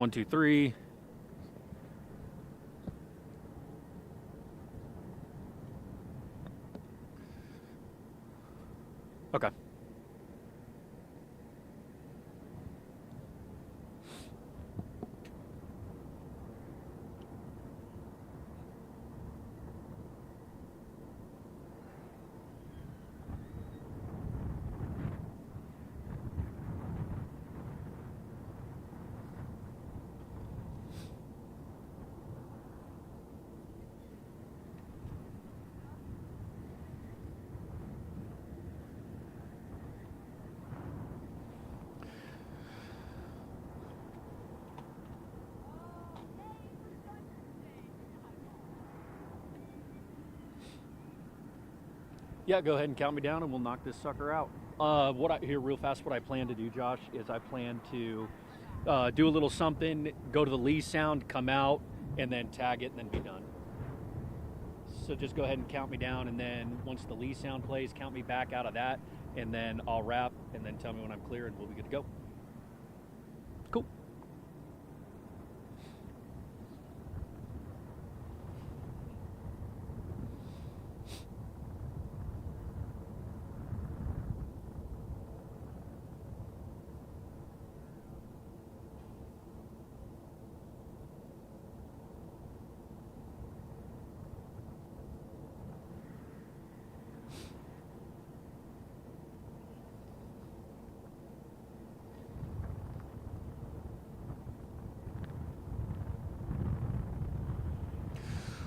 1, 2, 3. Okay. Yeah, go ahead and count me down and we'll knock this sucker out. What I plan to do, Josh, is I plan to do a little something, go to the Lee sound, come out, and then tag it and then be done. So just go ahead and count me down, and then once the Lee sound plays, count me back out of that, and then I'll wrap, and then tell me when I'm clear and we'll be good to go. Cool.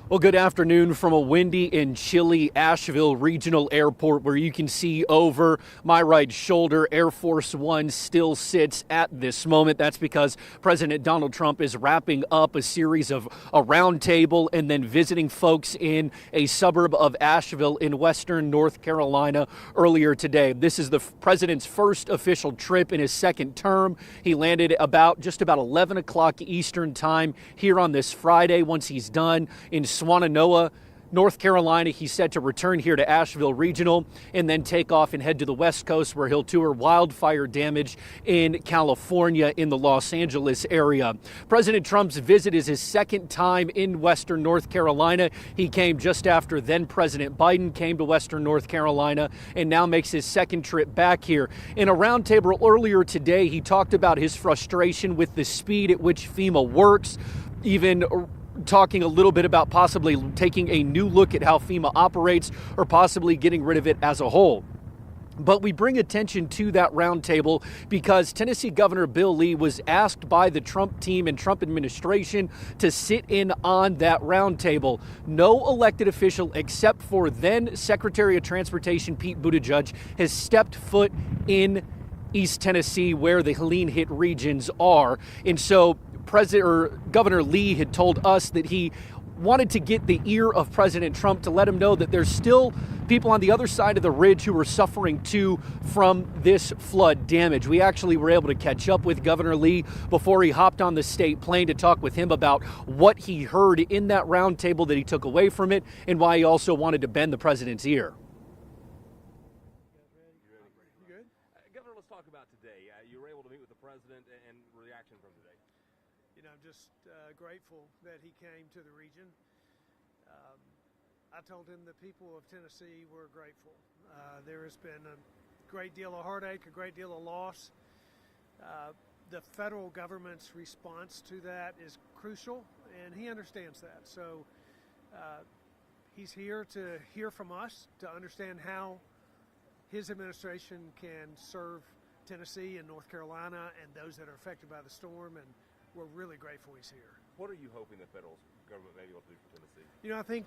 Well, good afternoon from a windy and chilly Asheville Regional Airport, where you can see over my right shoulder, Air Force One still sits at this moment. That's because President Donald Trump is wrapping up a series of a roundtable and then visiting folks in a suburb of Asheville in western North Carolina earlier today. This is the president's first official trip in his second term. He landed just about 11 o'clock Eastern time here on this Friday. Once he's done in Swannanoa, North Carolina, he's set to return here to Asheville Regional and then take off and head to the West Coast, where he'll tour wildfire damage in California in the Los Angeles area. President Trump's visit is his second time in western North Carolina. He came just after then President Biden came to western North Carolina and now makes his second trip back here. In a roundtable earlier today, he talked about his frustration with the speed at which FEMA works, even talking a little bit about possibly taking a new look at how FEMA operates or possibly getting rid of it as a whole. But we bring attention to that roundtable because Tennessee Governor Bill Lee was asked by the Trump team and Trump administration to sit in on that roundtable. No elected official except for then Secretary of Transportation Pete Buttigieg has stepped foot in East Tennessee, where the Helene hit regions are. And so Governor Lee had told us that he wanted to get the ear of President Trump to let him know that there's still people on the other side of the ridge who are suffering too from this flood damage. We actually were able to catch up with Governor Lee before he hopped on the state plane to talk with him about what he heard in that roundtable that he took away from it and why he also wanted to bend the president's ear. Talk about today. You were able to meet with the president and reaction from today. I'm just grateful that he came to the region. I told him the people of Tennessee were grateful. There has been a great deal of heartache, a great deal of loss. The federal government's response to that is crucial, and he understands that. So he's here to hear from us, to understand how his administration can serve Tennessee and North Carolina and those that are affected by the storm, and we're really grateful he's here. What are you hoping the federal government may be able to do for Tennessee? I think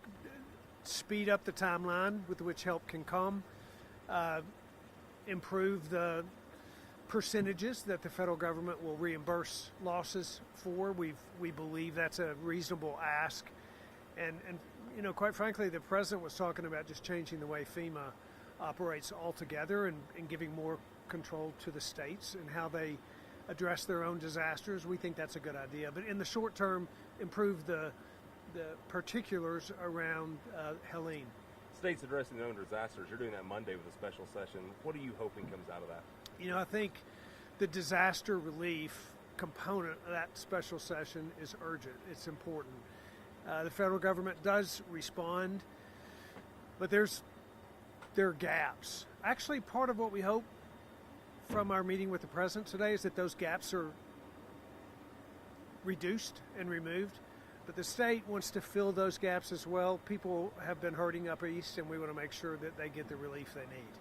speed up the timeline with which help can come, improve the percentages that the federal government will reimburse losses for. We believe that's a reasonable ask. And quite frankly, the president was talking about just changing the way FEMA operates altogether and giving more control to the states and how they address their own disasters. We think that's a good idea. But in the short term, improve the particulars around Helene. States addressing their own disasters. You're doing that Monday with a special session. What are you hoping comes out of that? I think the disaster relief component of that special session is urgent. It's important. The federal government does respond, but there are gaps. Actually, part of what we hope from our meeting with the president today is that those gaps are reduced and removed. But the state wants to fill those gaps as well. People have been hurting up east, and we want to make sure that they get the relief they need.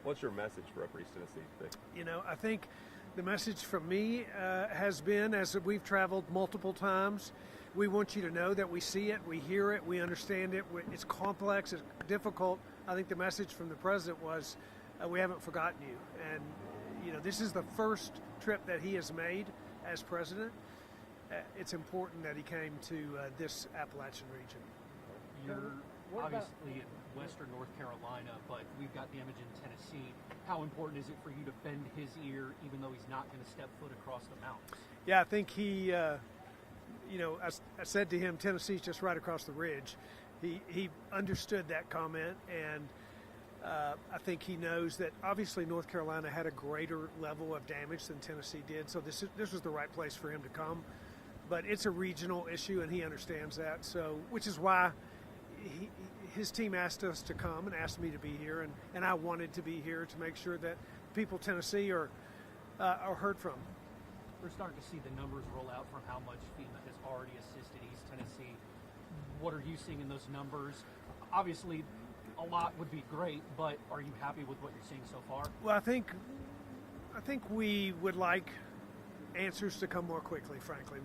What's your message for Upper East Tennessee today? You know, I think the message from me has been, as we've traveled multiple times, we want you to know that we see it, we hear it, we understand it. It's complex, it's difficult. I think the message from the president was, we haven't forgotten you. And, you know, this is the first trip that he has made as president. It's important that he came to this Appalachian region. You're obviously in western North Carolina, but we've got damage in Tennessee. How important is it for you to bend his ear, even though he's not going to step foot across the mountains? Yeah, I think he, you know, I said to him, Tennessee's just right across the ridge. He understood that comment, and I think he knows that obviously North Carolina had a greater level of damage than Tennessee did, so this was the right place for him to come. But it's a regional issue, and he understands that. So, which is why his team asked us to come and asked me to be here, and I wanted to be here to make sure that people of Tennessee are heard from. We're starting to see the numbers roll out from how much FEMA has already assisted East Tennessee. What are you seeing in those numbers? Obviously, a lot would be great, but are you happy with what you're seeing so far? Well, I think we would like answers to come more quickly, frankly.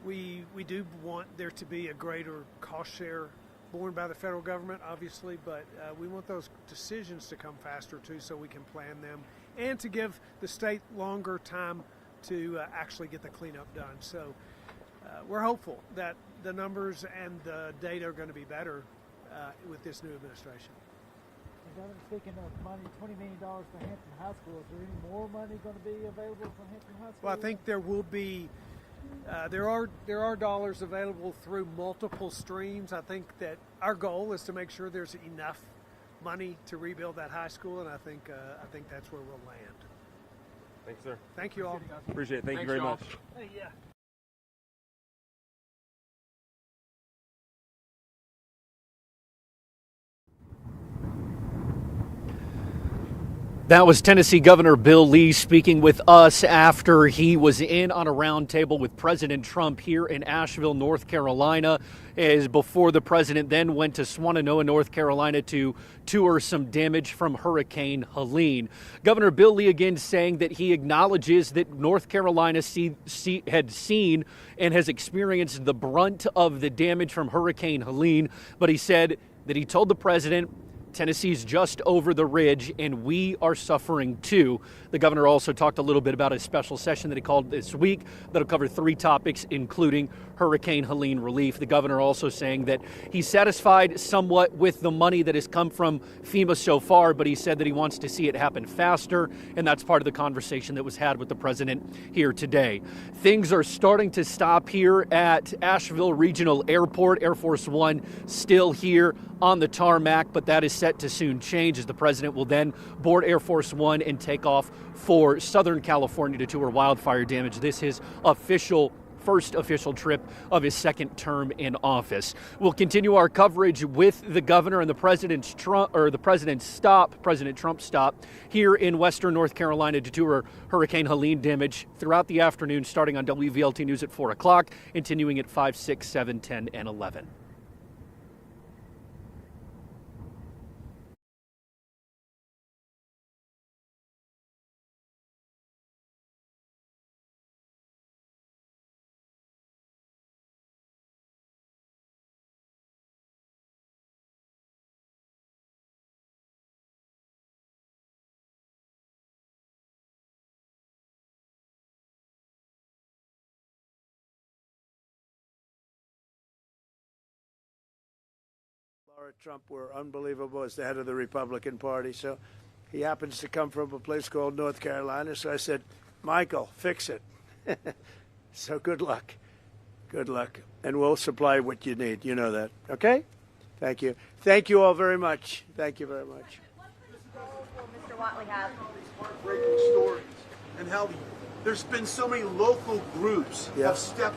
We do want there to be a greater cost share borne by the federal government, obviously, but we want those decisions to come faster too, so we can plan them and to give the state longer time to actually get the cleanup done. So we're hopeful that the numbers and the data are going to be better with this new administration. Governor, speaking of money, $20 million for Hampton High School. Is there any more money going to be available for Hampton High School? Well, I think there will be. There are dollars available through multiple streams. I think that our goal is to make sure there's enough money to rebuild that high school, and I think that's where we'll land. Thanks, sir. Thank you all. Appreciate it. Thank you Thanks, very y'all. much. Hey, yeah. That was Tennessee Governor Bill Lee speaking with us after he was in on a roundtable with President Trump here in Asheville, North Carolina, as before the president then went to Swannanoa, North Carolina to tour some damage from Hurricane Helene. Governor Bill Lee again saying that he acknowledges that North Carolina had seen and has experienced the brunt of the damage from Hurricane Helene, but he said that he told the president Tennessee's just over the ridge, and we are suffering too. The governor also talked a little bit about a special session that he called this week that'll cover 3 topics, including Hurricane Helene relief. The governor also saying that he's satisfied somewhat with the money that has come from FEMA so far, but he said that he wants to see it happen faster, and that's part of the conversation that was had with the president here today. Things are starting to stop here at Asheville Regional Airport. Air Force One still here on the tarmac, but that is set to soon change as the president will then board Air Force One and take off for Southern California to tour wildfire damage. This is first official trip of his second term in office. We'll continue our coverage with the governor and the President Trump stop here in Western North Carolina to tour Hurricane Helene damage throughout the afternoon, starting on WVLT News at 4 o'clock, continuing at 5, 6, 7, 10, and 11. Trump were unbelievable as the head of the Republican Party. So he happens to come from a place called North Carolina. So I said, Michael, fix it. So good luck. Good luck. And we'll supply what you need. You know that. Okay? Thank you. Thank you all very much. Thank you very much. What goals will Mr. Watley have? Heartbreaking stories and how there's been so many local groups Yeah. have stepped